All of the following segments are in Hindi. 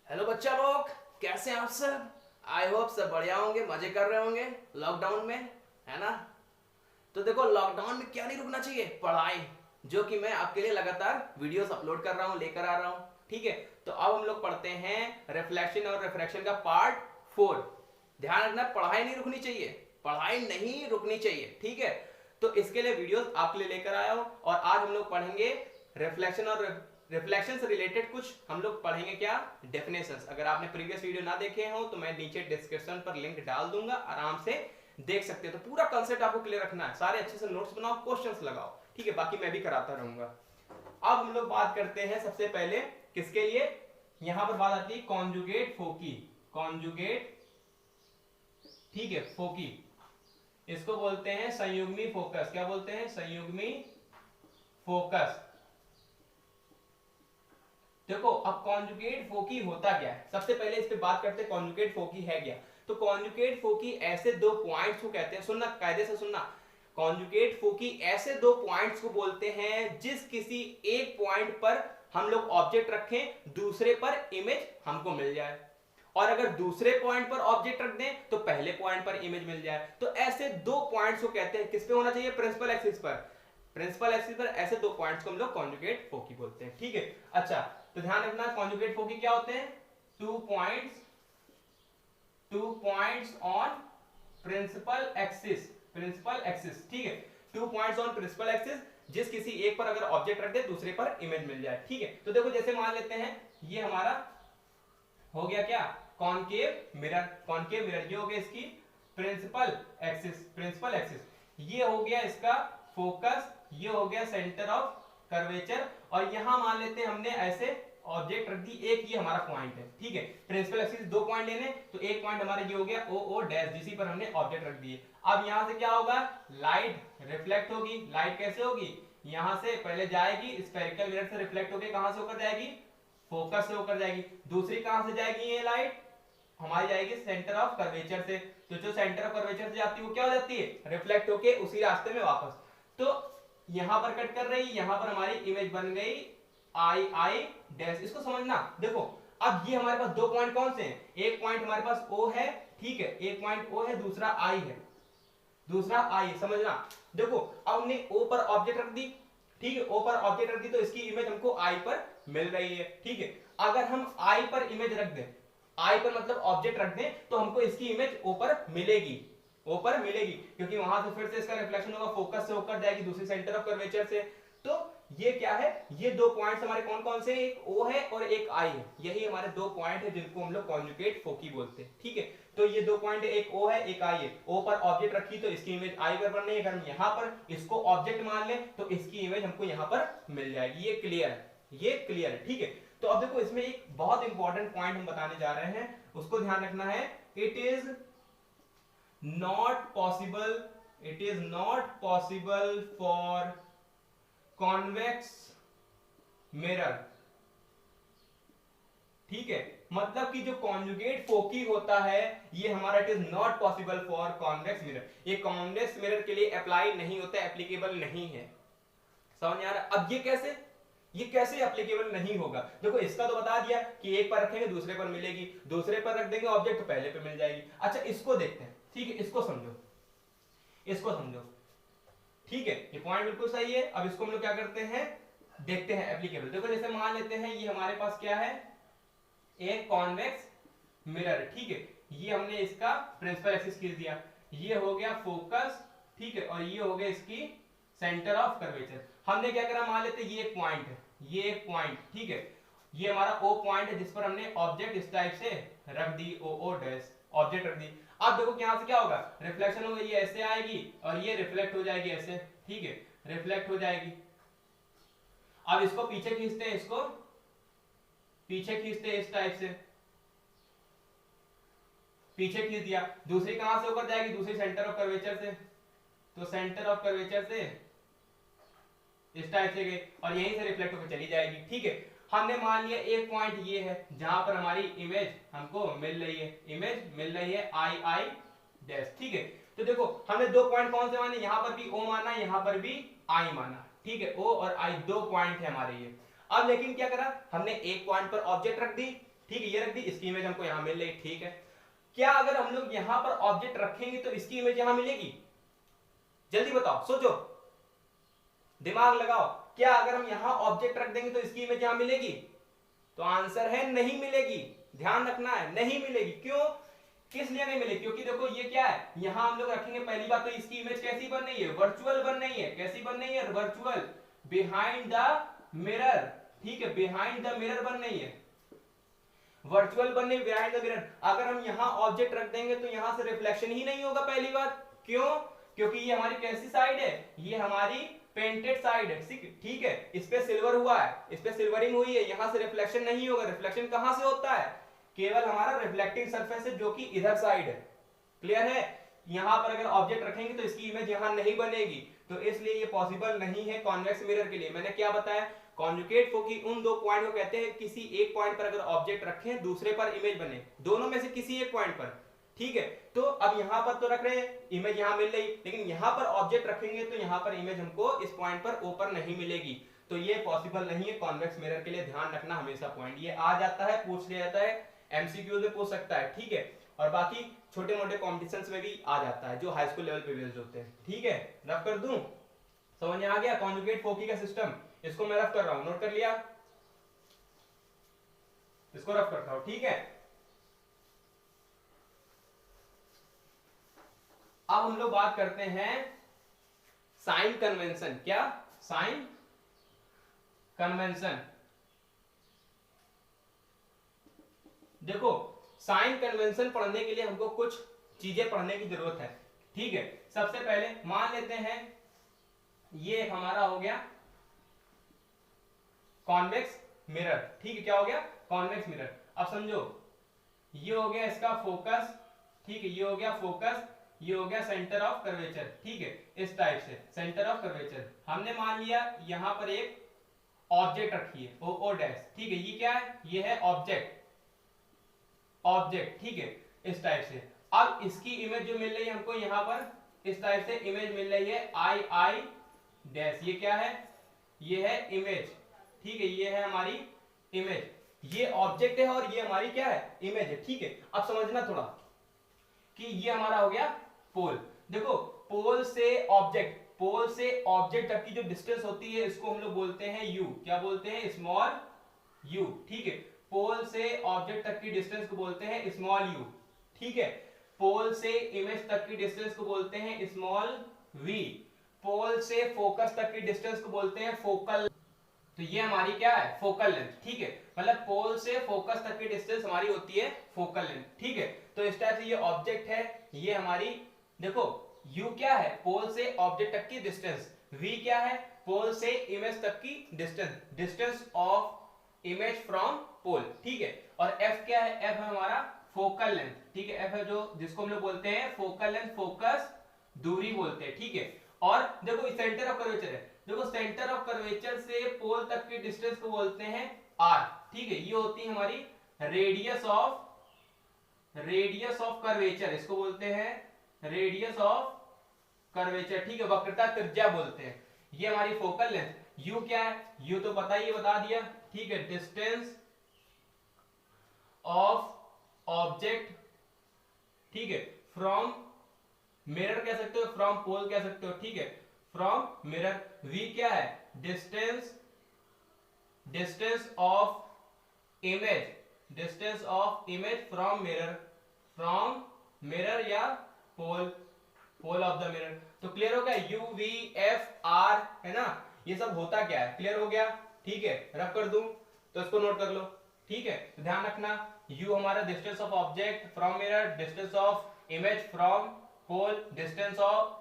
हेलो बच्चा लोग, कैसे हैं आप सब। आई होप सब बढ़िया होंगे, मजे कर रहे होंगे लॉकडाउन में, है ना। तो देखो, लॉकडाउन में क्या नहीं रुकना चाहिए, पढ़ाई। जो कि मैं आपके लिए लगातार वीडियोस अपलोड कर रहा हूँ, लेकर आ रहा हूँ। ठीक है, तो अब हम लोग पढ़ते हैं रिफ्लेक्शन और रिफ्रैक्शन का पार्ट 4। ध्यान रखना, पढ़ाई नहीं रुकनी चाहिए, पढ़ाई नहीं रुकनी चाहिए। ठीक है, तो इसके लिए वीडियोस आपके लिए लेकर आया हूं। और आज हम लोग पढ़ेंगे रिफ्लेक्शन और रिफ्लेक्शन से रिलेटेड कुछ हम लोग पढ़ेंगे क्या, डेफिनेशंस। अगर आपने प्रीवियस वीडियो ना देखे हो तो मैं नीचे डिस्क्रिप्शन पर लिंक डाल दूंगा, आराम से देख सकते हो। तो पूरा कंसेप्ट आपको क्लियर रखना है, सारे अच्छे से नोट्स बनाओ, क्वेश्चंस लगाओ। ठीक है, बाकी मैं भी कराता रहूंगा। अब हम लोग बात करते हैं सबसे पहले किसके लिए, यहां पर बात आती है कॉन्जुगेट फोकी। कॉन्जुगेट, ठीक है, फोकी, इसको बोलते हैं संयुग्मी फोकस। क्या बोलते हैं? संयुग्मी फोकस। देखो, अब कॉन्जुगेट फोकी होता क्या है, सबसे पहले इस पे बात करते हैं कॉन्जुगेट फोकी है क्या। तो कॉन्जुगेट फोकी ऐसे दो पॉइंट्स को कहते हैं, सुनना कायदे से सुनना। कॉन्जुगेट फोकी ऐसे दो पॉइंट्स को बोलते हैं जिस किसी एक पॉइंट पर हम लोग ऑब्जेक्ट रखें, दूसरे पर इमेज हमको मिल जाए। और अगर दूसरे पॉइंट पर ऑब्जेक्ट रख दें तो पहले पॉइंट पर इमेज मिल जाए। तो ऐसे दो पॉइंट्स को कहते हैं, किस पे होना चाहिए? प्रिंसिपल एक्सिस पर। प्रिंसिपल एक्सिस पर ऐसे दो पॉइंट्स को हम लोग कॉन्जुगेट फोकी बोलते हैं। ठीक है, अच्छा, तो ध्यान रखना, कॉन्जुगेट फोकी क्या होते हैं? Two points on principal axis. Principal axis, ठीक है, two points on principal axis, जिस किसी एक पर अगर ऑब्जेक्ट रख दे दूसरे पर इमेज मिल जाए। ठीक है, तो देखो जैसे मान लेते हैं ये हमारा हो गया क्या, कॉनकेव मिरर। कॉनकेव मिरर ये हो गया इसकी प्रिंसिपल एक्सिस। प्रिंसिपल एक्सिस ये हो गया इसका फोकस, ये हो गया सेंटर ऑफ कर्वेचर। और यहां मान लेते हैं हमने ऐसे ऑब्जेक्ट रख दी, एक ये हमारा पॉइंट है। ठीक है, प्रिंसिपल एक्सिस दो पॉइंट लेने, तो एक पॉइंट हमारा ये हो गया ओ ओ डैश, जिसी पर हमने ऑब्जेक्ट रख दिए। अब यहां से क्या होगा, लाइट रिफ्लेक्ट होगी। लाइट कैसे होगी? यहां से पहले जाएगी स्फेरिकल मिरर से रिफ्लेक्ट होकर, कहां से होकर जाएगी? फोकस से होकर जाएगी। दूसरी कहां से जाएगी ये लाइट? हमारी जाएगी सेंटर ऑफ कर्वेचर से। तो जो सेंटर ऑफ कर्वेचर से जाती है वो क्या हो जाती है? रिफ्लेक्ट होके उसी रास्ते में वापस। तो यहां पर कट कर रही, यहां पर हमारी इमेज बन गई आई आई डैश। इसको समझना, देखो अब ये हमारे पास दो पॉइंट कौन से हैं? एक पॉइंट हमारे पास ओ है, ठीक है, एक पॉइंट ओ है, दूसरा आई है। दूसरा आई, समझना। देखो अब हमने ओ पर ऑब्जेक्ट रख दी, ठीक है, ओ पर ऑब्जेक्ट रख दी, तो इसकी इमेज हमको आई पर मिल रही है। ठीक है, अगर हम आई पर इमेज रख दें, आई पर मतलब ऑब्जेक्ट रख दें, तो हमको इसकी इमेज ओ पर मिलेगी। ओ पर मिलेगी, क्योंकि वहां से फिर से इसका रिफ्लेक्शन होगा, फोकस से होकर जाएगी दूसरी सेंटर ऑफ कर्वेचर से। तो ये क्या है, ये दो पॉइंट्स हमारे कौन कौन से? एक ओ है और एक आई है। यही हमारे दो पॉइंट है जिनको हम लोग कॉन्जुगेट फोकी बोलते हैं। ठीक है, तो ये दो पॉइंट है, एक ओ है एक आई है। ओ पर ऑब्जेक्ट रखी तो इसकी इमेज आई पर बन रही है। अगर हम यहां पर इसको ऑब्जेक्ट मान लें तो इसकी इमेज हमको यहां पर मिल जाएगी। ये क्लियर है, ये क्लियर है। ठीक है, तो अब देखो इसमें एक बहुत इंपॉर्टेंट पॉइंट हम बताने जा रहे हैं, उसको ध्यान रखना है। It is not possible, it is not possible for convex mirror. ठीक है, मतलब कि जो कॉन्जुगेट फोकी होता है ये हमारा, it is not possible for convex mirror. ये कॉन्वेक्स मिरर के लिए अप्लाई नहीं होता, एप्लीकेबल नहीं है। समझ में आ रहा? अब ये कैसे, ये कैसे एप्लीकेबल नहीं होगा? देखो इसका तो बता दिया कि एक पर रखेंगे दूसरे पर मिलेगी, दूसरे पर रख देंगे ऑब्जेक्ट तो पहले पे मिल जाएगी। अच्छा इसको देखते हैं, ठीक है, इसको समझो, इसको समझो। ठीक है, ये पॉइंट बिल्कुल सही है। अब इसको हम लोग क्या करते हैं, देखते हैं एप्लीकेबल। देखो जैसे मान लेते हैं ये हमारे पास क्या है, एक कॉन्वेक्स मिरर। ठीक है, ये हमने इसका प्रिंसिपल एक्सिस खींच दिया, ये हो गया फोकस, ठीक है, और ये हो गया इसकी सेंटर ऑफ कर्वेचर। हमने क्या करा, मान लेते ये एक पॉइंट है, ये एक पॉइंट, ठीक है, ये हमारा ओ पॉइंट है जिस पर हमने ऑब्जेक्ट इस टाइप से रख दी, ओ ओ डैश ऑब्जेक्ट रख दी। अब देखो यहां से क्या होगा, रिफ्लेक्शन होगा, ये ऐसे आएगी और ये रिफ्लेक्ट हो जाएगी ऐसे। ठीक है, रिफ्लेक्ट हो जाएगी। अब इसको पीछे खींचते हैं, इसको पीछे खींचते हैं इस टाइप से, पीछे खींच दिया। दूसरी कहां से होकर जाएगी? दूसरी सेंटर ऑफ कर्वेचर से। तो सेंटर ऑफ कर्वेचर से इस टाइप से गई और यहीं से रिफ्लेक्ट होकर चली जाएगी। ठीक है, हमने मान लिया एक पॉइंट ये है जहां पर हमारी इमेज हमको मिल रही है, इमेज मिल रही है आई आई डैश। ठीक है, तो देखो हमने दो पॉइंट कौन से माने, यहां पर भी ओ माना, यहां पर भी आई माना। ठीक है, ओ और आई दो पॉइंट है हमारे ये। अब लेकिन क्या करा, हमने एक पॉइंट पर ऑब्जेक्ट रख दी, ठीक है, ये रख दी, इसकी इमेज हमको यहाँ मिल रही, ठीक है। क्या अगर हम लोग यहाँ पर ऑब्जेक्ट रखेंगे तो इसकी इमेज यहाँ मिलेगी? जल्दी बताओ, सोचो, दिमाग लगाओ, क्या अगर हम यहाँ ऑब्जेक्ट रख देंगे तो इसकी इमेज यहाँ मिलेगी? तो आंसर है नहीं मिलेगी। ध्यान रखना है, नहीं मिलेगी। क्यों, किस लिए नहीं मिलेगी? क्योंकि देखो ये क्या है, यहां हम लोग रखेंगे, पहली बात तो इसकी इमेज कैसी बन रही है? वर्चुअल बन रही है। कैसी बन रही है? वर्चुअल, बिहाइंड द मिरर, ठीक है, बिहाइंड द मिरर बन रही है, वर्चुअल बन रही है बिहाइंड द मिरर। अगर हम यहां ऑब्जेक्ट रख देंगे तो यहां से रिफ्लेक्शन ही नहीं होगा, पहली बात। क्यों? क्योंकि ये हमारी कैसी साइड है? ये हमारी पेंटेड साइड है, ठीक है, इस पे सिल्वर हुआ है, इस पे सिल्वरिंग हुई है, यहां से रिफ्लेक्शन नहीं होगा। रिफ्लेक्शन कहां से होता है? केवल हमारा रिफ्लेक्टिंग सरफेस है जो कि इधर साइड है। क्लियर है? यहां पर अगर ऑब्जेक्ट रखेंगे तो इसकी इमेज यहां नहीं बनेगी, तो इसलिए ये पॉसिबल नहीं है कॉन्वेक्स मिरर के लिए। मैंने क्या बताया? कॉन्जुगेट फोकी उन दो पॉइंट को कहते हैं, किसी एक पॉइंट पर अगर ऑब्जेक्ट रखें, दूसरे पर इमेज बने, दोनों में से किसी एक पॉइंट पर, ठीक है। तो अब यहां पर तो रख रहे हैं, इमेज यहां मिल रही, लेकिन यहां पर ऑब्जेक्ट रखेंगे तो यहां पर इमेज हमको इस पॉइंट पर ऊपर नहीं मिलेगी, तो ये पॉसिबल नहीं है कॉन्वेक्स मिरर के लिए। ध्यान रखना हमेशा पॉइंट, ये आ जाता है, पूछ लिया जाता है, एमसीक्यू में पूछ सकता है, ठीक है, और बाकी छोटे मोटे कॉम्पिटिशन्स में भी आ जाता है जो हाई स्कूल लेवल पे बेस्ड होते हैं, ठीक है। रफ कर दूं, समझ में आ गया कॉन्जुगेट फोकी का सिस्टम? इसको मैं रफ कर रहा हूं, नोट कर लिया, इसको रफ करता हूं, ठीक है। अब हम लोग बात करते हैं साइन कन्वेंशन। क्या? Sign convention. देखो, साइन कन्वेंशन पढ़ने के लिए हमको कुछ चीजें पढ़ने की जरूरत है, ठीक है। सबसे पहले मान लेते हैं ये हमारा हो गया कॉन्वेक्स मिरर, ठीक है, क्या हो गया? Convex mirror. अब समझो, ये हो गया इसका फोकस, ठीक है, ये हो गया फोकस, ये हो गया सेंटर ऑफ कर्वेचर, ठीक है, इस टाइप से सेंटर ऑफ कर्वेचर। हमने मान लिया यहां पर एक ऑब्जेक्ट रखी है, ओ डैश, ठीक है, ये क्या है? ये है ऑब्जेक्ट, ऑब्जेक्ट, ठीक है, इस टाइप से। अब इसकी इमेज जो मिल रही है हमको यहां पर इस टाइप से इमेज मिल रही है आई डैश, ये क्या है? ये है इमेज, ठीक है, ये है हमारी इमेज, ये ऑब्जेक्ट है और ये हमारी क्या है? इमेज है, ठीक है। अब समझना थोड़ा कि ये हमारा हो गया पोल। देखो, पोल से ऑब्जेक्ट, पोल से ऑब्जेक्ट तक की जो डिस्टेंस होती है इसको हम लोग बोलते हैं यू। क्या बोलते हैं? स्मॉल यू, ठीक है। पोल से ऑब्जेक्ट तक की डिस्टेंस को बोलते हैं स्मॉल यू, ठीक है। पोल से इमेज तक की डिस्टेंस को बोलते हैं स्मॉल वी। पोल से फोकस तक की डिस्टेंस को बोलते हैं फोकल। तो ये हमारी क्या है? फोकल लेंथ, ठीक है। मतलब पोल से फोकस तक की डिस्टेंस हमारी होती है फोकल लेंथ, ठीक है। तो इस टाइप से ये ऑब्जेक्ट है, ये हमारी, देखो u क्या है? पोल से ऑब्जेक्ट तक की डिस्टेंस। v क्या है? पोल से इमेज तक की distance, distance of image from pole, ठीक है। और f क्या है? f है हमारा फोकल लेंथ, ठीक है। f है जो जिसको हम लोग बोलते हैं फोकल लेंथ, फोकस दूरी बोलते हैं, ठीक है। और देखो सेंटर ऑफ कर्वेचर है, देखो सेंटर ऑफ कर्वेचर से पोल तक की डिस्टेंस को बोलते हैं r, ठीक है। ये होती है हमारी रेडियस ऑफ कर्वेचर, इसको बोलते हैं रेडियस ऑफ कर्वेचर, ठीक है, वक्रता त्रिज्या बोलते हैं। ये हमारी फोकल लेंथ। u क्या है? u तो पता ही, बता दिया, ठीक है, डिस्टेंस ऑफ ऑब्जेक्ट, ठीक है, फ्रॉम मिरर कह सकते हो, फ्रॉम पोल कह सकते हो, ठीक है, फ्रॉम मिरर। v क्या है? Distance of image from mirror या पोल ऑफ द मिरर। तो क्लियर हो गया? u v f r है ना, ये सब होता क्या है? क्लियर हो गया, ठीक है। रख कर दूं तो इसको नोट कर लो, ठीक है। तो ध्यान रखना, u हमारा distance of object from mirror, distance of image from pole, distance of,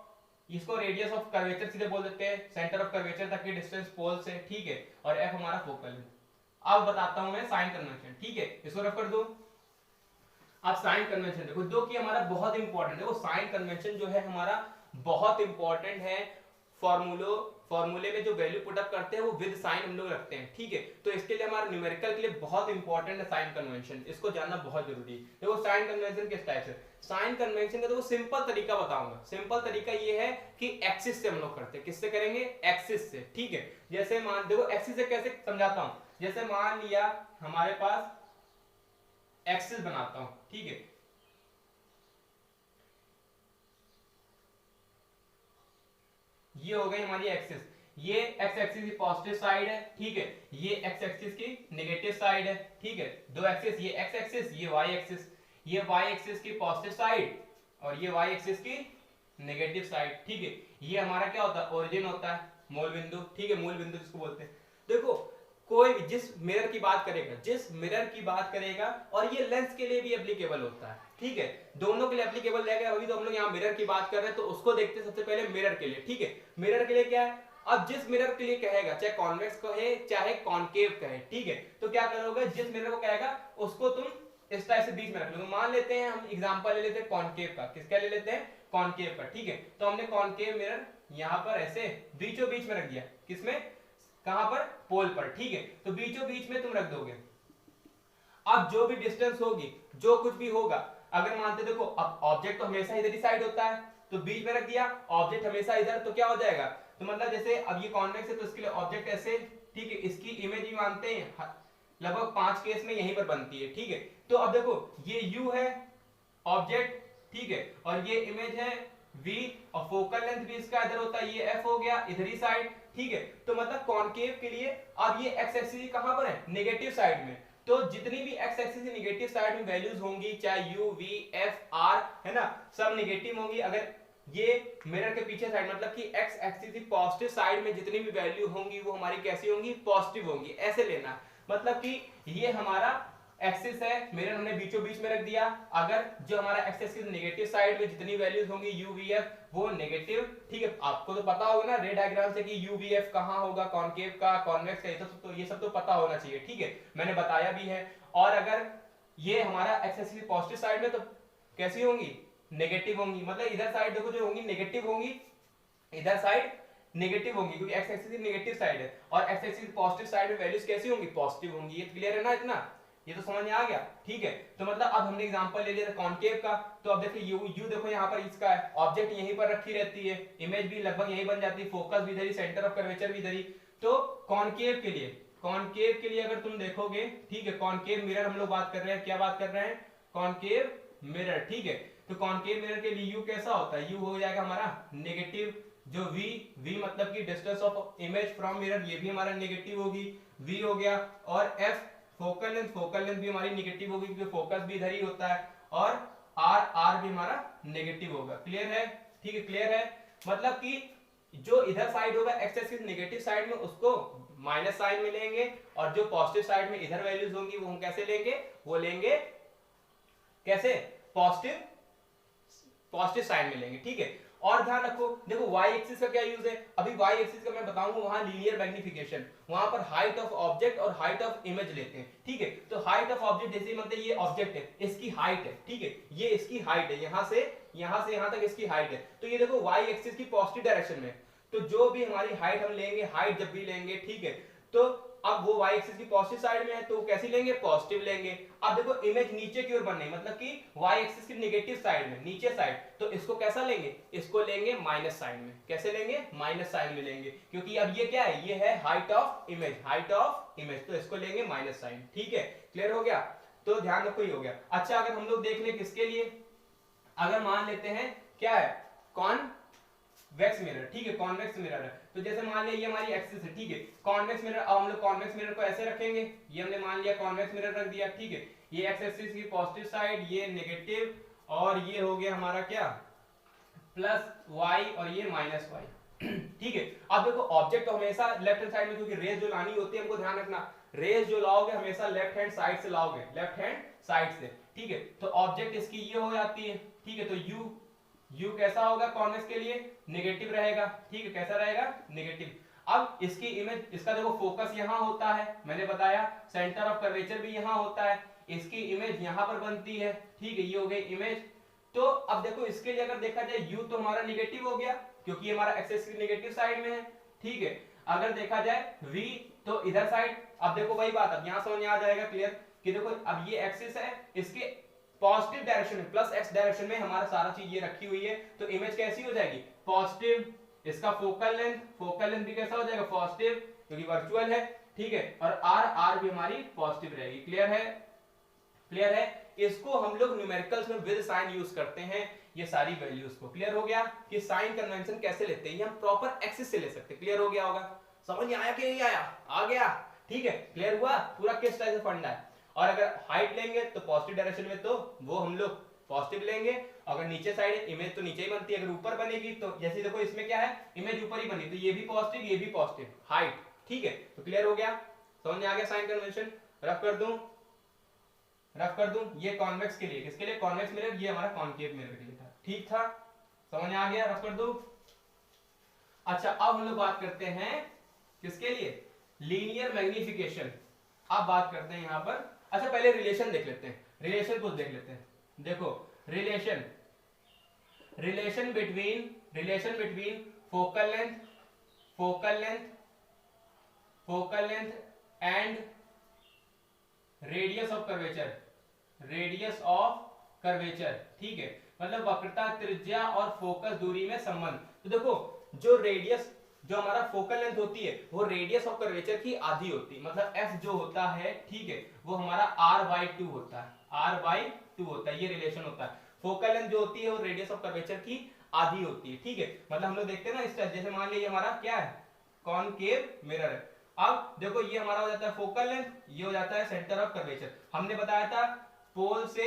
इसको रेडियस ऑफ कर्वेचर सीधे बोल देते हैं, सेंटर ऑफ कर्वेचर तक की डिस्टेंस पोल से, ठीक है। और f हमारा फोकल है। अब बताता हूं मैं साइन कन्वेंशन, ठीक है, इसको रख कर दो। अब साइन कन्वेंशन देखो, जो कि हमारा बहुत इंपॉर्टेंट है। वो साइन कन्वेंशन जो है हमारा बहुत इंपॉर्टेंट है। फॉर्मूले में जो वैल्यू पुट अप करते हैं वो विद साइन हम लोग रखते हैं, ठीक है। तो इसके लिए हमारा न्यूमेरिकल के लिए बहुत इंपॉर्टेंट है साइन कन्वेंशन, इसको जानना बहुत जरूरी है। देखो साइन कन्वेंशन किस टाइप से, साइन कन्वेंशन का देखो सिंपल तरीका बताऊंगा। सिंपल तरीका ये है कि एक्सिस से हम लोग करते हैं। किससे करेंगे? एक्सिस से, ठीक है। जैसे मान, देखो एक्सिस से कैसे समझाता हूं। जैसे मान लिया हमारे पास एक्सिस बनाता हूं, ठीक है। ये हो गई हमारी एक्सिस, ये एक्स एक्सिस की पॉजिटिव साइड है, ठीक है, ये एक्स एक्सिस की नेगेटिव साइड है, ठीक है। दो एक्सिस, ये एक्स एक्सिस, ये वाई एक्सिस, ये वाई एक्सिस की पॉजिटिव साइड और ये वाई एक्सिस की नेगेटिव साइड, ठीक है। ये हमारा क्या होता है, ओरिजिन होता है, मूल बिंदु, ठीक है, मूल बिंदु जिसको बोलते हैं। देखो कोई भी जिस मिरर की बात करेगा, जिस मिरर की बात करेगा, और ये लेंस के लिए भी एप्लीकेबल होता है, ठीक है, दोनों के लिए एप्लीकेबल रहेगा। अभी तो हम लोग यहाँ मिरर की बात कर रहे हैं, तो उसको देखते हैं सबसे पहले मिरर के लिए, ठीक है। मिरर के लिए क्या है, अब जिस मिरर के लिए कहेगा, चाहे कॉन्वेक्स कहे चाहे कॉनकेव कहे, ठीक है, तो क्या करोगे, जिस मिरर को कहेगा उसको तुम इस टाइप से बीच में रख लो। मान लेते हैं हम एग्जांपल ले लेते हैं कॉनकेव का, किसका ले लेते हैं, कॉनकेव का, ठीक है। तो हमने कॉनकेव मिरर यहाँ पर ऐसे बीचों बीच में रख दिया, किसमें, कहां पर, पोल पर, ठीक है। तो बीचों बीच में तुम रख दोगे। अब जो भी डिस्टेंस होगी, जो कुछ भी होगा, अगर मानते देखो अब ऑब्जेक्ट तो हमेशा इधर ही साइड होता है, तो बीच में रख दिया, ऑब्जेक्ट हमेशा इधर, तो क्या हो जाएगा, तो मतलब जैसे अब ये कॉन्वेक्स है तो इसके लिए ऑब्जेक्ट ऐसे, ठीक है, इसकी इमेज भी मानते हैं लगभग 5 केस में यहीं पर बनती है, ठीक है। तो अब देखो ये u है ऑब्जेक्ट, ठीक है, और ये इमेज है v, और फोकल लेंथ भी इसका इधर होता है, ये f हो गया इधर ही साइड, ठीक है। तो मतलब कॉनकेव के लिए अब ये x एक्सिस कहां पर है, नेगेटिव साइड में, तो जितनी भी x एक्सिस की नेगेटिव साइड में वैल्यूज होंगी, चाहे u v f r है ना, सब नेगेटिव होंगी। अगर ये मिरर के पीछे साइड, मतलब कि x एक्सिस की पॉजिटिव साइड में जितनी भी वैल्यू होंगी वो हमारी कैसी होंगी, पॉजिटिव होंगी, ऐसे लेना। मतलब कि ये हमारा एक्सिस है, मिरर हमने बीचों बीच में रख दिया, अगर जो हमारा एक्सिस की नेगेटिव साइड में जितनी वैल्यूज होंगी u v f वो नेगेटिव, ठीक है। आपको तो पता होगा ना रे डायग्राम से कि u v f कहां होगा, कॉनकेव का, कॉन्वेक्स का, ये सब तो पता होना चाहिए, ठीक है, मैंने बताया भी है। और अगर ये हमारा एक्सिस की पॉजिटिव साइड में तो कैसी होंगी, नेगेटिव होंगी, मतलब इधर साइड देखो जो होंगी नेगेटिव होंगी, इधर साइड नेगेटिव होंगी, क्योंकि एक्स एक्सिस नेगेटिव साइड है, और एक्स एक्सिस पॉजिटिव साइड में वैल्यूज कैसी होंगी, पॉजिटिव होंगी। ये क्लियर है ना, इतना ये तो समझ में आ गया, ठीक है। तो मतलब अब हमने एग्जांपल ले लिया कॉनकेव का, तो अब देखिए यू देखो यहाँ पर इसका है, ऑब्जेक्ट यहीं पर रखी रहती है, इमेज भी लगभग यहीं बन जाती है, फोकस भी इधर ही, सेंटर ऑफ कर्वेचर भी इधर ही। तो कॉनकेव के लिए अगर तुम देखोगे, ठीक है, कॉनकेव मिरर हम लोग बात कर रहे हैं, क्या बात कर रहे हैं, कॉनकेव मिरर, ठीक है। तो कॉनकेव मिरर के लिए यू कैसा होता है, यू हो जाएगा हमारा नेगेटिव, जो v मतलब कि distance of image from mirror, ये भी हमारा नेगेटिव होगी, v हो गया, और f फोकल लेंथ भी हमारी नेगेटिव होगी, क्योंकि फोकस भी इधर ही होता है, और r भी हमारा नेगेटिव होगा। क्लियर है, ठीक है, क्लियर है। मतलब कि जो इधर साइड होगा एक्स एक्सिस नेगेटिव साइड में, उसको माइनस साइन में लेंगे, और जो पॉजिटिव साइड में इधर वैल्यूज होंगी वो हम कैसे लेंगे, वो लेंगे कैसे, पॉजिटिव साइड में लेंगे, ठीक है। और ध्यान रखो, देखो y एक्सिस का क्या यूज है, अभी y एक्सिस का मैं बताऊंगा, वहां लीनियर मैग्निफिकेशन, वहां पर हाइट ऑफ ऑब्जेक्ट और हाइट ऑफ इमेज लेते हैं, ठीक है। तो हाइट ऑफ ऑब्जेक्ट जैसे मतलब ये ऑब्जेक्ट है, इसकी हाइट है, ठीक है, ये इसकी हाइट है, यहां से यहां तक इसकी हाइट है, तो ये देखो y एक्सिस की पॉजिटिव डायरेक्शन में, तो जो भी हमारी हाइट हम लेंगे, हाइट जब भी लेंगे, ठीक है, तो अब वो y एक्सिस की पॉजिटिव साइड में है, तो कैसी लेंगे, पॉजिटिव लेंगे। अब देखो इमेज नीचे की ओर बननी, मतलब कि y एक्सिस की नेगेटिव साइड में, नीचे साइड, तो इसको कैसा लेंगे, इसको लेंगे माइनस साइन में, कैसे लेंगे, माइनस साइन में लेंगे, क्योंकि अब ये क्या है, ये है हाइट ऑफ इमेज, तो इसको लेंगे माइनस साइन, ठीक है। क्लियर हो गया, तो ध्यान रखो, ये हो गया। अच्छा, अगर हम लोग देख ले किसके लिए, अगर मान लेते हैं क्या है, कॉन्वेक्स मिरर, ठीक है, कॉन्वेक्स मिरर है, तो जैसे मान लिया ये हमारी एक्सिस है, ठीक है, कॉन्वेक्स मिरर, अब हम लोग कॉन्वेक्स मिरर को ऐसे रखेंगे, ये हमने मान लिया कॉन्वेक्स मिरर रख दिया, ठीक है, ये एक्स एक्सिस की पॉजिटिव साइड, ये नेगेटिव, और ये हो गया हमारा क्या, प्लस y, और ये माइनस y, ठीक है। अब देखो ऑब्जेक्ट तो हमेशा लेफ्ट हैंड साइड में, क्योंकि रेज जो लानी होती है, हमको ध्यान रखना, रेज जो लाओगे हमेशा लेफ्ट हैंड साइड से लाओगे, लेफ्ट हैंड साइड से, ठीक है। तो ऑब्जेक्ट इसकी ये हो जाती है, ठीक है, तो u कैसा होगा, कॉन्वेक्स के लिए नेगेटिव रहेगा, ठीक है, कैसा रहेगा, नेगेटिव। अब इसकी इमेज, इसका देखो फोकस यहाँ होता है, मैंने बताया, सेंटर ऑफ कर्वेचर भी यहाँ होता है, इसकी इमेज यहाँ पर बनती है, ठीक है, ये हो गई इमेज। तो अब देखो इसके लिए अगर देखा जाए, u तो हमारा नेगेटिव हो गया, क्योंकि हमारा एक्सिस की नेगेटिव साइड में है, ठीक है। अगर देखा जाए v तो इधर साइड, अब देखो वही बात, अब यहां समझ में आ जाएगा क्लियर, कि देखो अब ये एक्सिस है, इसके पॉजिटिव डायरेक्शन में, प्लस x डायरेक्शन में हमारा सारा चीज ये रखी हुई है, तो इमेज कैसी हो जाएगी, पॉजिटिव। इसका फोकल लेंथ भी कैसा हो जाएगा, पॉजिटिव, क्योंकि वर्चुअल है, ठीक है, और r भी हमारी पॉजिटिव रहेगी। क्लियर है, क्लियर है? इसको हम लोग न्यूमेरिकल्स में विद साइन यूज करते हैं ये सारी वैल्यूज को। क्लियर हो गया कि साइन कन्वेंशन कैसे लेते हैं, ये हम प्रॉपर एक्सिस से ले सकते हैं। क्लियर हो गया होगा? समझ में आया कि नहीं आया? आ गया? ठीक है, क्लियर हुआ पूरा किस टाइप से फंडा है। और अगर हाइट लेंगे तो पॉजिटिव डायरेक्शन में तो वो हम लोग पॉजिटिव लेंगे, अगर नीचे साइड इमेज तो नीचे ही बनती है, अगर ऊपर बनेगी तो जैसे देखो इसमें क्या है, इमेज ऊपर ही बनी तो ये भी पॉजिटिव ये भी पॉजिटिव हाइट। ठीक है, तो क्लियर हो गया? समझ में आ गया साइन कन्वेंशन? रफ कर दूं ये कॉन्वेक्स के लिए, किसके लिए? कॉन्वेक्स मिरर, ये हमारा कॉनकेव मिरर के लिए था। ठीक था? समझ में आ गया? रफ कर दूं। अच्छा, अब हम लोग बात करते हैं किसके लिए? Linear magnification. अब बात करते हैं यहां पर। अच्छा, पहले रिलेशन देख लेते हैं, रिलेशन कुछ देख लेते हैं। देखो relation between focal length and radius of curvature. ठीक है, मतलब वक्रता, त्रिज्या और फोकस दूरी में संबंध। तो देखो जो रेडियस, जो हमारा फोकल लेंथ होती है वो रेडियस ऑफ कर्वेचर की आधी होती है, मतलब f जो होता है, ठीक है, वो हमारा r/2 होता है, r/2 होता है, ये रिलेशन होता है। फोकल लेंथ जो होती है वो रेडियस ऑफ कर्वेचर की आधी होती है। ठीक है, मतलब हम लोग देखते हैं ना इस तरह, जैसे मान लीजिए हमारा क्या है, कॉनकेव मिरर है। अब देखो ये हमारा हो जाता है फोकल लेंथ, ये हो जाता है सेंटर ऑफ कर्वेचर। हमने बताया था पोल से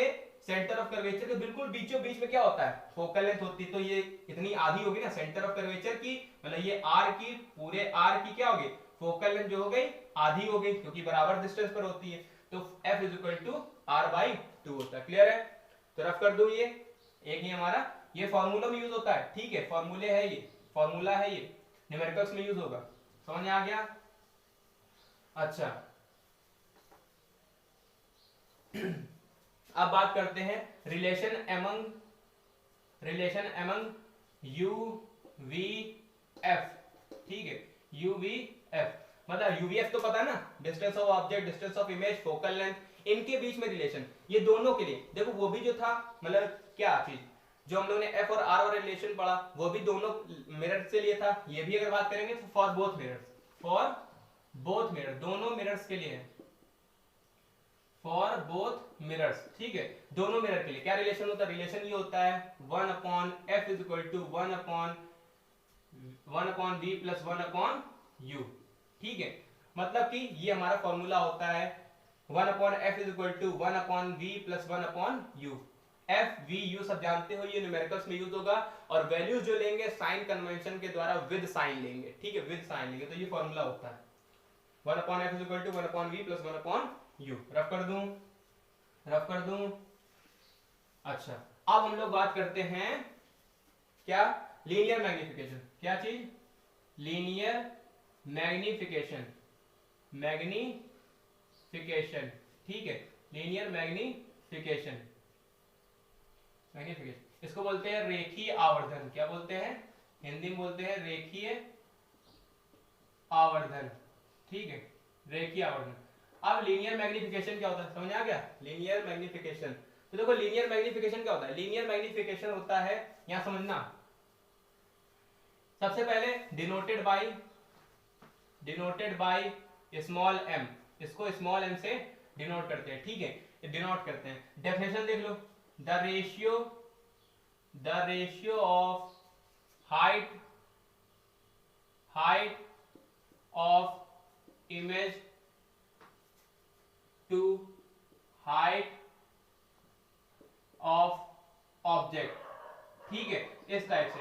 सेंटर ऑफ कर्वेचर के बिल्कुल बीचों बीच में क्या होता है, फोकल लेंथ होती है, तो ये इतनी आधी होगी ना सेंटर ऑफ कर्वेचर की, मतलब ये r की, पूरे r की क्या होगी, फोकल लेंथ जो हो गई आधी हो गई, क्योंकि बराबर डिस्टेंस पर होती है, तो f = r/2 होता है। क्लियर है? तो रफ कर दो, ये एक ही हमारा ये फॉर्मूला में यूज होता है। ठीक है, फॉर्मूले है ये, फॉर्मूला है ये, न्यूमेरिकल्स में यूज होगा। समझ में आ गया? अच्छा अब बात करते हैं relation among you V F. ठीक है, यू वी एफ मतलब यूवीएफ तो पता है ना, distance of object, distance of image, focal length, इनके बीच में रिलेशन, ये दोनों के लिए। देखो वो भी जो था, मतलब क्या चीज जो हम लोग ने एफ और आर और रिलेशन पढ़ा, वो भी दोनों मिरर से लिए था। ये भी अगर बात करेंगे तो फॉर बोथ मिरर, दोनों मिरर्स के लिए है, फॉर बोथ मिरर्स। ठीक है, दोनों मिरर के लिए क्या रिलेशन होता है? रिलेशन ये होता है 1/f = 1/v + 1/u। ठीक है, मतलब कि ये हमारा फॉर्मूला होता है 1/f = 1/v + 1/u। f v u सब जानते हो, ये न्यूमेरिकल्स में यूज होगा, और वैल्यूज जो लेंगे साइन कन्वेंशन के द्वारा विद साइन लेंगे। ठीक है, विद साइन लेंगे, तो ये फॉर्मूला होता है 1/f = 1/v + 1/u। रफ कर दूं। अच्छा, अब हम लोग बात करते हैं क्या, लीनियर मैग्निफिकेशन। क्या चीज? Linear magnification. ठीक है, लीनियर मैग्निफिकेशन, इसको बोलते हैं रेखीय आवर्धन। क्या बोलते हैं? हिंदी में बोलते हैं रेखीय आवर्धन। ठीक है, रेखीय आवर्धन। अब लीनियर मैग्निफिकेशन क्या होता है, समझ आ गया? लीनियर मैग्निफिकेशन, तो देखो लीनियर मैग्निफिकेशन क्या होता है? लीनियर मैग्निफिकेशन होता है, यहां समझना, सबसे पहले डिनोटेड बाय स्मॉल m, इसको स्मॉल m से डिनोट करते हैं। ठीक है, डिनोट करते हैं। डेफिनेशन देख लो, the ratio of height of image to height of object. ठीक है, इस टाइप से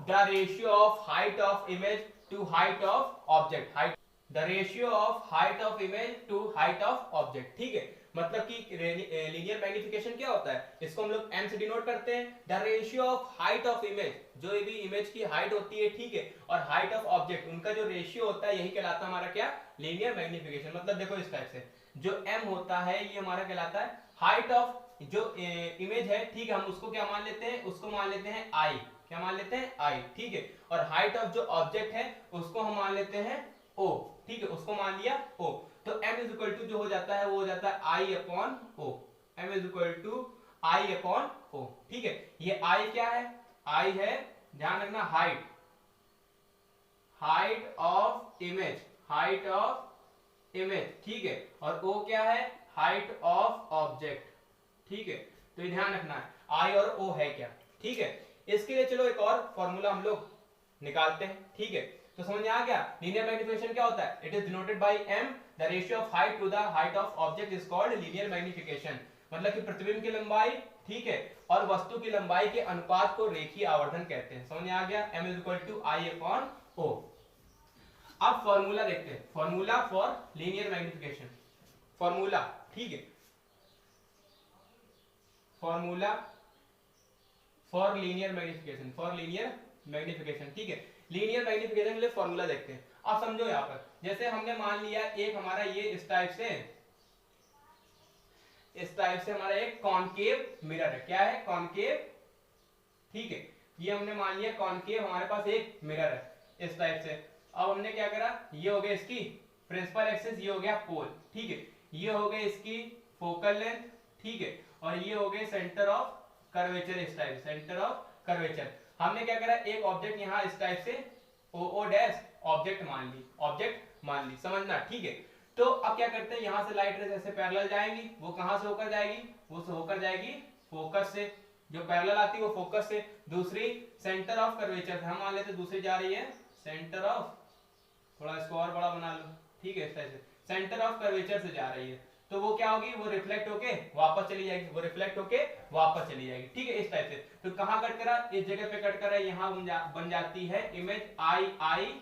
the ratio of height of image to height of object, the ratio of height of image to height of object. ठीक है, मतलब कि लीनियर मैग्निफिकेशन क्या होता है, इसको हम लोग m से डिनोट करते हैं। The ratio of height of image, जो भी इमेज की हाइट होती है, ठीक है, और हाइट ऑफ ऑब्जेक्ट, उनका जो रेशियो होता है, यही कहलाता है हमारा क्या, लीनियर मैग्निफिकेशन। मतलब देखो इस टाइप से, जो m होता है ये हमारा कहलाता है हाइट ऑफ जो इमेज है। ठीक है, हम उसको क्या मान लेते हैं, उसको मान लेते हैं i। क्या मान लेते हैं? i। ठीक है, और हाइट ऑफ जो ऑब्जेक्ट है उसको हम मान लेते हैं o। ठीक है, उसको मान लिया o, तो m = जो हो जाता है वो हो जाता है i/o। m = i/o। ठीक है, ये i क्या है? i है, ध्यान रखना, हाइट ऑफ इमेज, ठीक है, और o क्या है? Height of object. ठीक है, तो ये ध्यान रखना है आई और ओ है क्या, ठीक है। इसके लिए चलो एक और फॉर्मूला हम लोग निकालते हैं, ठीक है। तो समझ में आ गया लीनियर मैग्निफिकेशन क्या होता है, it is denoted by m, the ratio of height to the height of object is called linear magnification. मतलब कि प्रतिबिंब की लंबाई, ठीक है, और वस्तु की लंबाई के अनुपात को रेखीय आवर्धन कहते हैं। समझ में आ गया, m is equal to I upon O. अब फॉर्मूला देखते हैं, formula for linear magnification, formula, ठीक है, formula for linear magnification, for linear magnification, ठीक है। लीनियर मैग्निफिकेशन के लिए फॉर्मूला देखते हैं। अब समझो यहाँ पर जैसे हमने मान लिया एक हमारा ये इस टाइप से हमारा एक कॉनकेव मिरर है, क्या है, कॉनकेव, ठीक है। ये हमने मान लिया कॉनकेव हमारे पास एक मिरर है इस टाइप से। अब हमने क्या करा, ये हो गया इसकी प्रिंसिपल एक्सिस, ये हो गया पोल, ठीक है, ये हो गया इसकी फोकल लेंथ, ठीक है, और ये हो गए सेंटर ऑफ कर्वेचर, इस टाइप सेंटर ऑफ कर्वेचर। हमने क्या करा, एक ऑब्जेक्ट यहाँ इस टाइप से ओ डैश ऑब्जेक्ट मान ली, समझना, ठीक है। तो अब क्या करते हैं, यहाँ से लाइट रेज ऐसे पैरेलल जाएंगी, वो कहां से होकर जाएगी, वो से होकर जाएगी फोकस से, जो पैरेलल आती है वो फोकस से। दूसरी सेंटर ऑफ कर्वेचर, हम मान लेते दूसरी जा रही है सेंटर ऑफ, थोड़ा इसको और बड़ा बना लो, ठीक है, इस टाइप से सेंटर ऑफ कर्वेचर से जा रही है, तो वो क्या होगी, वो रिफ्लेक्ट होके वापस चली जाएगी, वो रिफ्लेक्ट होके वापस चली जाएगी, ठीक है, इस टाइप से। तो कहां कट करा, इस जगह पे कट करा, यहाँ बन जाती है इमेज आई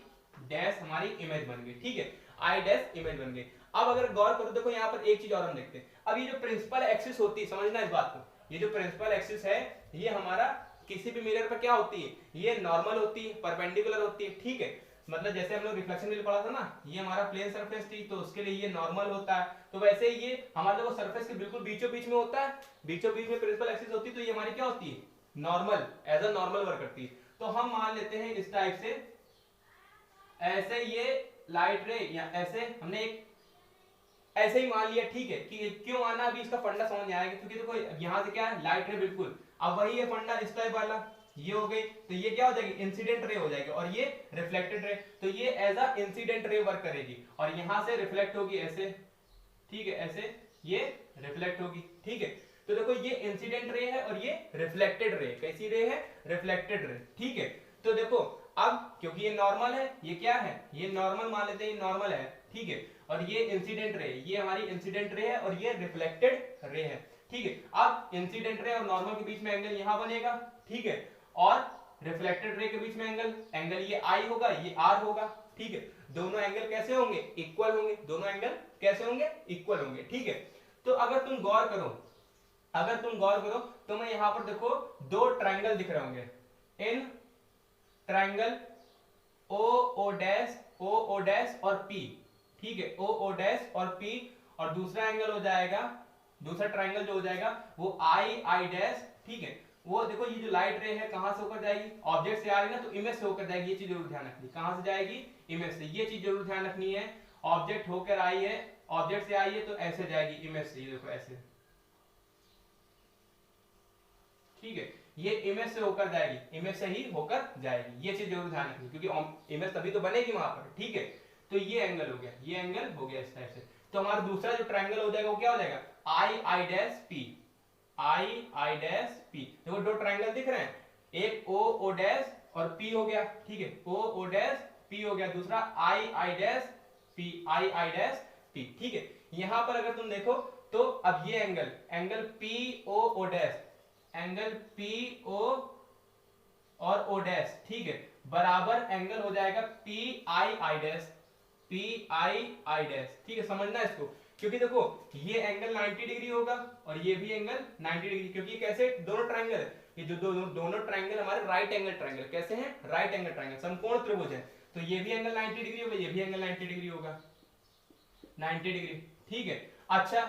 डैश, हमारी इमेज बन गई, ठीक है, आई डैश इमेज बन गई। अब अगर गौर करो, देखो यहाँ पर एक चीज और हम देखते हैं। अब ये जो प्रिंसिपल एक्सिस होती है, समझना इस बात को, ये जो प्रिंसिपल एक्सिस है ये हमारा किसी भी मिरर पर क्या होती है, ये नॉर्मल होती है, परपेंडिकुलर होती है, ठीक है। मतलब जैसे हम लोग रिफ्लेक्शन के लिए पढ़ा था ना, ये हमारा प्लेन सरफेस थी तो उसके लिए ये नॉर्मल होता है, तो वैसे ही ये हमारा वो सरफेस के बिल्कुल बीचों बीच में होता है, बीचों बीच में प्रिंसिपल एक्सिस होती है, तो ये हमारी क्या होती है, normal, as a normal work करती है। तो हम मान लेते हैं इस टाइप से, ऐसे ये लाइट रे या ऐसे हमने एक ऐसे ही मान लिया, ठीक है, कि क्यों आना, अभी इसका फंडा समझ में आएगा, क्योंकि देखो यहाँ से क्या है, लाइट रे बिल्कुल, अब वही है फंडा इस टाइप वाला, ये हो गई, तो ये क्या हो जाएगी, इंसिडेंट रे हो जाएगी, और ये रिफ्लेक्टेड रे, तो ये as a incident ray work करेगी, और यहां से रिफ्लेक्ट होगी ऐसे, ठीक है, ऐसे ये रिफ्लेक्ट होगी, ठीक है। तो देखो ये इंसिडेंट रे है और ये रिफ्लेक्टेड रे, कैसी रे है, रिफ्लेक्टेड रे, ठीक है। तो देखो अब क्योंकि ये नॉर्मल है, ये क्या है, ये नॉर्मल मान लेते हैं, ये नॉर्मल है, ठीक है, और ये इंसिडेंट रे, ये हमारी इंसिडेंट रे है, और ये रिफ्लेक्टेड रे है, ठीक है। अब इंसिडेंट रे और नॉर्मल के बीच में एंगल यहां बनेगा, ठीक है, और रिफ्लेक्टेड रे के बीच में एंगल ये आई होगा, ये आर होगा, ठीक है। दोनों एंगल कैसे होंगे, इक्वल होंगे, दोनों एंगल कैसे होंगे, इक्वल होंगे, ठीक है। तो अगर तुम गौर करो तो मैं यहां पर देखो दो ट्रायंगल दिख रहे होंगे, इन ट्रायंगल ओ डैश और पी, ठीक है, ओ डैश और पी, और दूसरा एंगल हो जाएगा, दूसरा ट्रायंगल जो हो जाएगा वो आई डैश, ठीक है। वो देखो ये जो लाइट रे है कहां से होकर जाएगी, ऑब्जेक्ट से आ रही है ना, तो इमेज से होकर जाएगी, ये चीज जरूर ध्यान रखनी, कहां से जाएगी, इमेज से, ये चीज जरूर ध्यान रखनी है। ऑब्जेक्ट होकर आई है, ऑब्जेक्ट से आई है तो ऐसे जाएगी इमेज से, ये देखो ऐसे, ठीक है, ये इमेज से होकर जाएगी, इमेज से ही होकर जाएगी, ये चीज जरूर ध्यान रखनी, क्योंकि इमेज तभी तो बनेगी वहां पर, ठीक है। तो ये एंगल हो गया, ये एंगल हो गया इस टाइप से। तो हमारा दूसरा जो ट्रायंगल हो जाएगा वो क्या हो जाएगा, आई dash P, I dash P. देखो दो ट्रायंगल दिख रहे हैं, एक ओ डैश और पी हो गया, ठीक है, ओ डैश पी हो गया, दूसरा आई dash P, I dash P, ठीक है। यहां पर अगर तुम देखो तो अब ये angle P O dash, angle P O और ओ डैश, ठीक है, बराबर एंगल हो जाएगा P I dash, P I dash, ठीक है, समझना इसको, क्योंकि देखो ये एंगल 90 डिग्री होगा और ये भी एंगल 90 डिग्री, क्योंकि कैसे दोनों ट्रायंगल है, ये जो दोनों ट्रायंगल हमारे राइट एंगल ट्रायंगल, कैसे हैं, राइट एंगल ट्रायंगल, समकोण त्रिभुज है, तो ये भी एंगल 90 डिग्री होगा, ये भी एंगल 90 डिग्री होगा, 90 डिग्री, ठीक है। अच्छा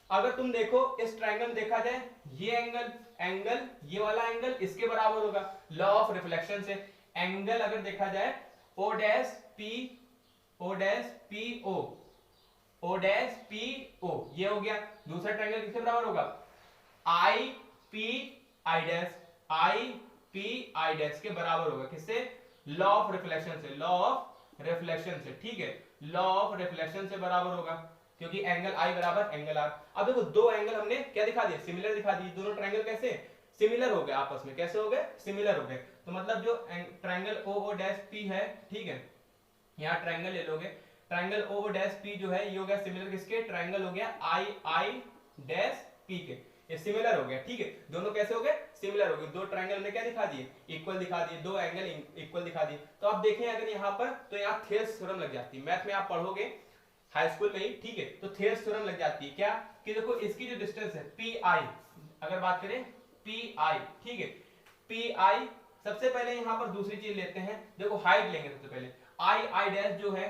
अगर तुम देखो इस ट्रायंगल में देखा जाए, ये एंगल ये वाला एंगल इसके बराबर होगा, लॉ ऑफ रिफ्लेक्शन से, एंगल अगर देखा जाए ओ डैश पी ओ, ये हो गया, दूसरा ट्रायंगल किसके बराबर होगा, आई पी आई डैश के बराबर होगा, किससे, लॉ ऑफ रिफ्लेक्शन से, लॉ ऑफ रिफ्लेक्शन से, ठीक है, लॉ ऑफ रिफ्लेक्शन से बराबर होगा। क्योंकि एंगल आई बराबर एंगल आर। अब देखो दो एंगल हमने क्या दिखा दिए, सिमिलर दिखा दिए। दोनों ट्रायंगल कैसे सिमिलर हो गए, आपस में कैसे हो गए, सिमिलर हो गए। तो मतलब जो triangle O O dash P है, ठीक है, यहाँ ट्रायंगल ले लोगे, triangle O O dash P जो है ये हो गया सिमिलर किसके, ट्रायंगल हो गया आई आई डैश पी के, ये सिमिलर हो गया, ठीक है। दोनों कैसे हो गए, सिमिलर हो गए। दो ट्रायंगल में क्या दिखा दिए, इक्वल दिखा दिए, दो एंगल इक्वल दिखा दिए। तो आप देखें अगर यहाँ पर, तो यहाँ थेल्स थ्योरम लग जाती है। मैथ में आप पढ़ोगे हाई स्कूल में ही, ठीक है, तो थेल्स थ्योरम लग जाती है। क्या कि देखो इसकी जो डिस्टेंस है पी आई, अगर बात करें पी आई, ठीक है, पी आई, सबसे पहले यहाँ पर दूसरी चीज लेते हैं, देखो हाइट लेंगे सबसे पहले। आई आई डैश जो है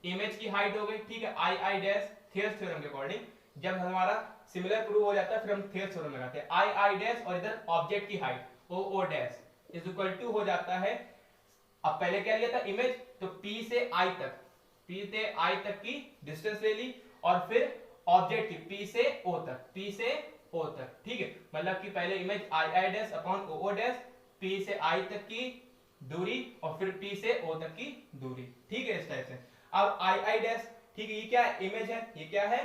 इमेज की हाइट हो गई, ठीक है, आई आई डैश थेल्स थ्योरम के अकॉर्डिंग जब हमारा सिमिलर प्रूव हो जाता है फिर हम थेल्स थ्योरम लगाते हैं। आई आई डैश और इधर ऑब्जेक्ट की height O O dash is equal to हो जाता है, अब पहले क्या लिया था इमेज, तो P से I तक, P से I तक की डिस्टेंस ले ली, और फिर ऑब्जेक्ट की P से O तक, P से O तक, ठीक है, मतलब कि पहले image I I dash upon O O dash, P से I तक की दूरी और फिर P से O तक की दूरी, ठीक है, इस टाइप से। अब आई आई डैश, ठीक है, ये क्या है, इमेज है, ये क्या है,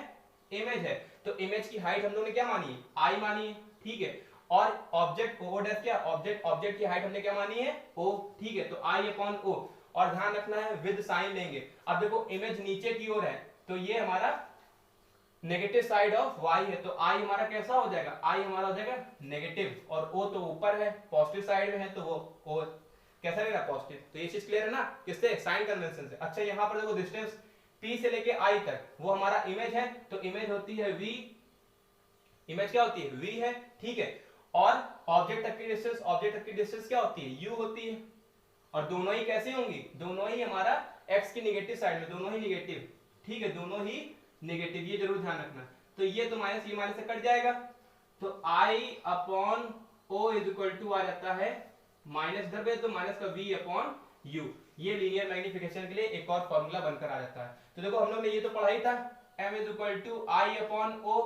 इमेज है, तो इमेज की हाइट हम लोगों ने क्या मानी है, I मानी है, ठीक है, और ऑब्जेक्ट ओ डैश क्या, ऑब्जेक्ट की हाइट हमने क्या मानी है, O, ठीक है, तो I अपॉन O, और ध्यान रखना है विद साइन लेंगे। अब देखो इमेज नीचे की ओर है तो ये हमारा नेगेटिव साइड ऑफ y है, तो I हमारा कैसा हो जाएगा, I हमारा हो जाएगा नेगेटिव, और O तो ऊपर है पॉजिटिव साइड में है, तो वो O कैसा रहेगा, पॉजिटिव। तो ये चीज क्लियर है ना, किससे, साइन कन्वेंशन से। अच्छा यहाँ पर देखो डिस्टेंस P से लेके I तक वो हमारा इमेज है, तो इमेज होती है V, इमेज क्या होती है, V है, ठीक है, और ऑब्जेक्ट तक की डिस्टेंस क्या होती है, U होती है, और दोनों ही कैसे होंगी, दोनों ही हमारा x की निगेटिव साइड में, दोनों ही निगेटिव, ठीक है, दोनों ही निगेटिव, ये जरूर ध्यान रखना। तो ये तो माइनस ये माइनस से कट जाएगा, तो I upon O is equal to आ जाता है माइनस इधर पे तो माइनस का V अपॉन U। ये लीनियर मैग्निफिकेशन के लिए एक और फॉर्मूला बनकर आ जाता है। तो देखो हम लोग ने ये तो पढ़ा ही था, m is equal to I upon O,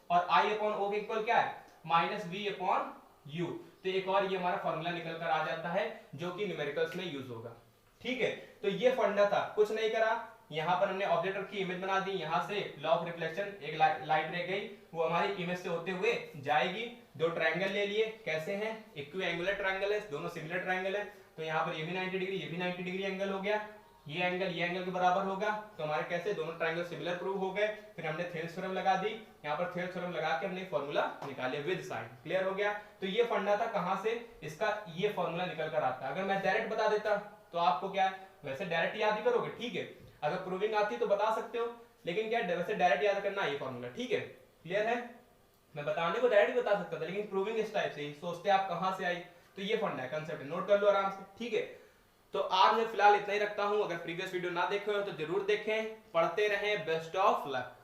और I अपॉन O के इक्वल क्या है, माइनस V अपॉन U। तो एक और ये हमारा फॉर्मूला निकल कर आ जाता है जो कि न्यूमेरिकल्स में यूज होगा, ठीक है। तो ये फंडा था, कुछ नहीं करा, यहाँ पर हमने ऑब्जेक्ट रखी, इमेज बना दी, यहाँ से लॉ ऑफ रिफ्लेक्शन, एक लाइट रह गई, वो हमारी इमेज से होते हुए जाएगी। दो ट्रायंगल ले लिए, कैसे हैं, इक्विएंगुलर ट्रायंगल है, दोनों सिमिलर ट्रायंगल है, तो यहाँ पर ये भी 90 डिग्री, ये भी 90 डिग्री एंगल हो गया, ये एंगल के बराबर होगा, तो हमारे कैसे दोनों ट्रायंगल सिमिलर प्रूव हो गए। फिर हमने थेल्स थ्योरम लगा दी, यहाँ पर थेल्स थ्योरम लगा के हमने फॉर्मूला निकाले विद साइन, क्लियर हो गया। तो ये फंडा था, कहां से इसका ये फॉर्मूला निकल कर आता है। अगर मैं डायरेक्ट बता देता तो आपको क्या है, वैसे डायरेक्ट याद ही करोगे, ठीक है, अगर प्रूविंग आती तो बता सकते हो, लेकिन क्या वैसे डायरेक्ट याद करना ये फॉर्मूला, ठीक है, क्लियर है। मैं बताने को डायरेक्ट बता सकता था, लेकिन प्रूविंग इस टाइप से ही सोचते आप कहां से आई। तो ये फंडा है, कंसेप्ट नोट कर लो आराम से, ठीक है। तो आज मैं फिलहाल इतना ही रखता हूं, अगर प्रीवियस वीडियो ना देखे हो तो जरूर देखें, पढ़ते रहें, बेस्ट ऑफ लक।